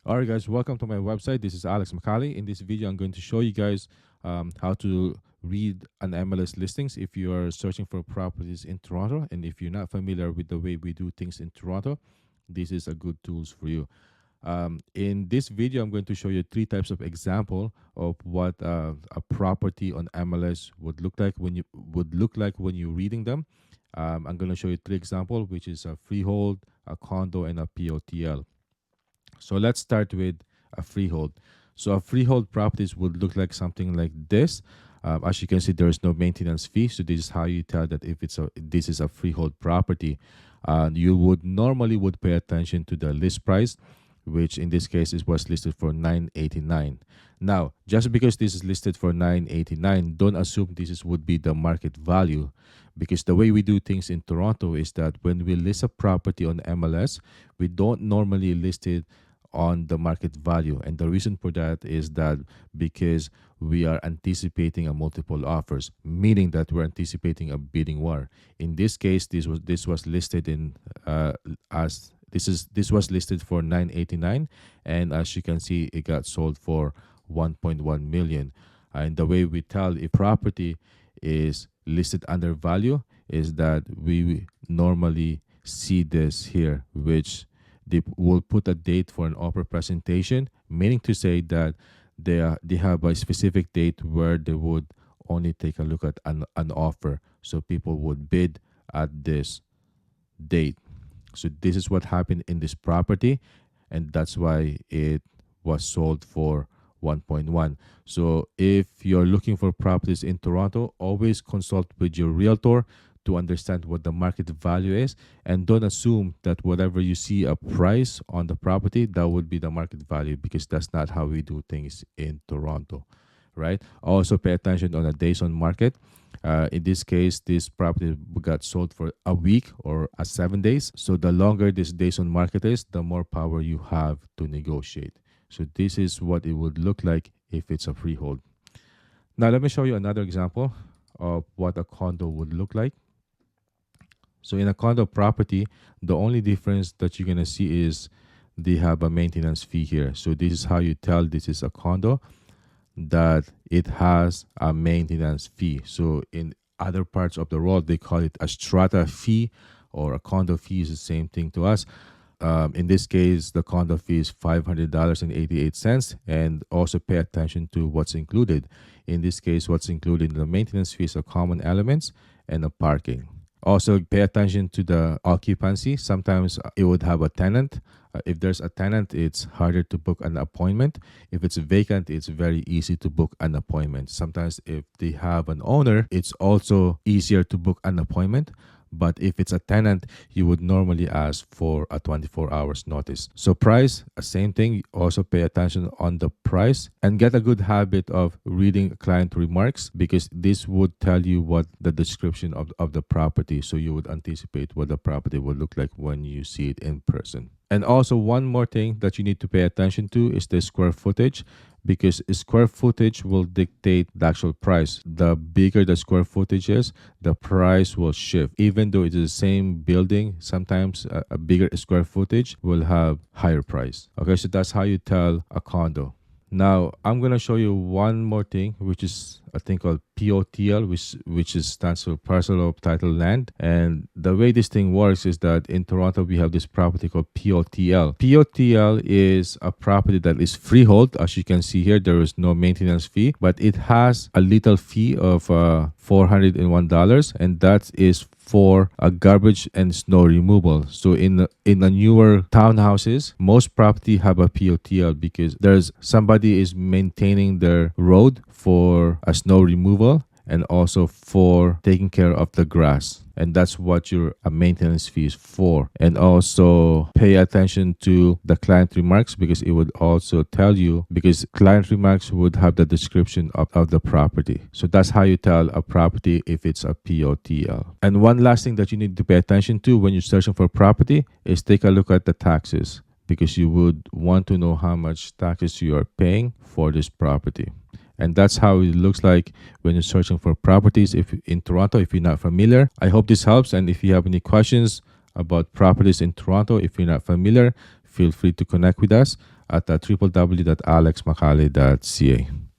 All right, guys, welcome to my website. This is Alex Macale. In this video, I'm going to show you guys how to read an MLS listings if you are searching for properties in Toronto. And if you're not familiar with the way we do things in Toronto, this is a good tools for you. In this video, I'm going to show you three types of example of what a property on MLS would look like when you're reading them. I'm going to show you three examples, which is a freehold, a condo, and a POTL. So let's start with a freehold. So a freehold properties would look like something like this. As you can see, there is no maintenance fee. So this is how you tell that if this is a freehold property. You would normally pay attention to the list price, which in this case was listed for $989. Now, just because this is listed for $989, don't assume would be the market value, because the way we do things in Toronto is that when we list a property on MLS, we don't normally list it on the market value. And the reason for that is that because we are anticipating a multiple offers, meaning that we're anticipating a bidding war. In this case, this was listed in this was listed for $989, and as you can see, it got sold for $1.1 million. And the way we tell if property is listed under value is that we normally see this here, which they will put a date for an offer presentation, meaning to say that they have a specific date where they would only take a look at an offer. So people would bid at this date. So this is what happened in this property, and that's why it was sold for 1.1. So if you're looking for properties in Toronto, always consult with your realtor to understand what the market value is, and don't assume that whatever you see a price on the property, that would be the market value, because that's not how we do things in Toronto, right? Also pay attention on the days on market. In this case, this property got sold for a week or 7 days. So the longer this days on market is, the more power you have to negotiate. So this is what it would look like if it's a freehold. Now let me show you another example of what a condo would look like. So in a condo property, the only difference that you're going to see is they have a maintenance fee here. So this is how you tell this is a condo, that it has a maintenance fee. So in other parts of the world, they call it a strata fee, or a condo fee is the same thing to us. In this case, the condo fee is $500.88, and also pay attention to what's included. In this case, what's included in the maintenance fees are common elements and a parking. Also, pay attention to the occupancy. Sometimes it would have a tenant. If there's a tenant, it's harder to book an appointment. If it's vacant, it's very easy to book an appointment. Sometimes if they have an owner, it's also easier to book an appointment. But if it's a tenant, you would normally ask for a 24 hours notice. So price, same thing. Also pay attention on the price, and get a good habit of reading client remarks, because this would tell you what the description of the property. So you would anticipate what the property will look like when you see it in person. And also one more thing that you need to pay attention to is the square footage, because square footage will dictate the actual price. The bigger the square footage is, the price will shift. Even though it is the same building, sometimes a bigger square footage will have higher price. Okay, so that's how you tell a condo. Now, I'm going to show you one more thing, which is a thing called POTL, which stands for Parcel of Title Land. And the way this thing works is that in Toronto, we have this property called POTL. POTL is a property that is freehold. As you can see here, there is no maintenance fee, but it has a little fee of $401, and that is for a garbage and snow removal. So in the newer townhouses, most property have a POTL because there's somebody is maintaining their road for a snow removal and also for taking care of the grass. And that's what your maintenance fee is for. And also pay attention to the client remarks, because it would also tell you, because client remarks would have the description of the property. So that's how you tell a property if it's a POTL. And one last thing that you need to pay attention to when you're searching for property is take a look at the taxes, because you would want to know how much taxes you are paying for this property. And that's how it looks like when you're searching for properties in Toronto, if you're not familiar. I hope this helps. And if you have any questions about properties in Toronto, if you're not familiar, feel free to connect with us. at www.alexmacale.ca.